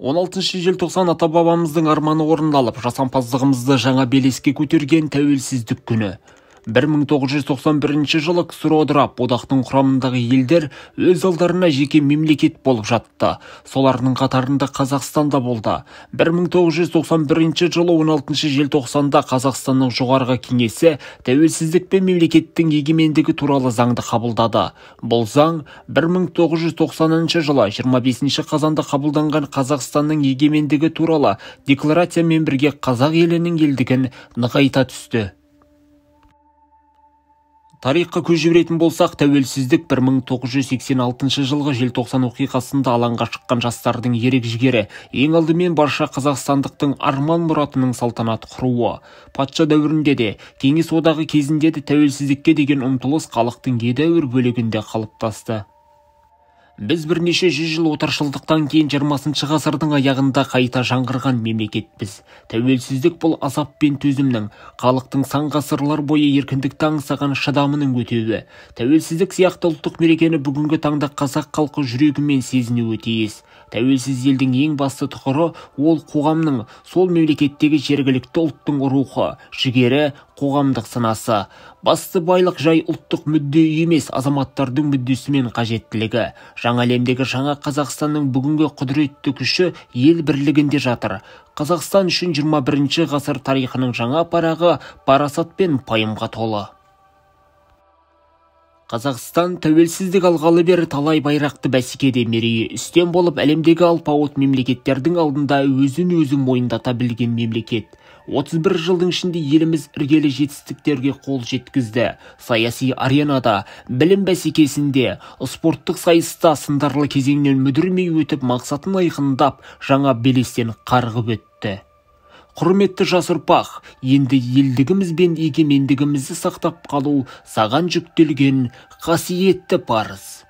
16 желтоқсан ата-бабамыздың арманы орындалып, жасампаздығымызды жаңа белеске көтерген тәуелсіздік күні. 1991 жылы КСР ыдырап, одақтың құрамындағы елдер өз алдарына жеке мемлекет болып жатты. Соларының қатарында Қазақстан да болды. 1991 жылы 16 желтоқсанда Қазақстанның жоғарғы кеңесі тәуелсіздік пен мемлекеттің егемендігі туралы заңды қабылдады. Бұл заң 1990 жылы 25 қазанда қабылданған Қазақстанның егемендігі туралы декларациямен бірге қазақ елінің елдігін нығайта түсті. Тарихқа көз жіберетін болсақ, тәуелсіздік 1986 жылғы желтоқсан оқиғасында алаңға шыққан жастардың ерік жігері, ең алдымен барша қазақстандықтың арман мұратының салтанат құруы. Патша дәуірінде де, кеңес одағы кезінде де тәуелсіздікке деген ұмтылыс халықтың едәуір бөлігінде қалыптасты. Біз бірнеше жүз жыл отаршылдықтан кейін 20 ғасырдың аяғында қайта жаңғырған мемлекетпіз. Тәуелсіздік бұл азап пен төзімнің, халықтың сан ғасырлар бойы еркіндікті аңсаған шыдамының өтеуі. Тәуелсіздік сияқты ұлттық мерекені бүгінгі таңда қазақ халқы жүрегімен сезінуі тиіс. Тәуелсіз елдің ең басты тұғыры ол қоғамның, сол мемлекеттегі жергілікті ұлттың рухы, жігері, қоғамдық санасы. Басты байлық жай ұлттық мүдде емес, азаматтардың мүддесі мен қажеттілігі. Жаңа әлемдегі жаңа Қазақстанның бүгінгі құдіретті күші ел бірлігінде жатыр. Қазақстан үшін 21 ғасыр тарихының жаңа парағы парасат пен пайымға толы. Қазақстан тәуелсіздік алғалы бері талай байрақты бәсекеде мерейі үстем болып, әлемдегі алпауыт мемлекеттердің алдында өзін-өзі мойындата білген мемлекет. 31 жылдың ішінде еліміз іргелі жетістіктерге қол жеткізді. Саяси аренада, білім бәсекесінде, спорттық сайыста сындарлы кезеңнен мүдірмей өтіп, мақсатын айқындап, жаңа белестен қарғып өтті. Құрметті жас ұрпақ, енді елдігіміз бен егемендігімізді сақтап қалу саған жүктелген қасиетті парыз.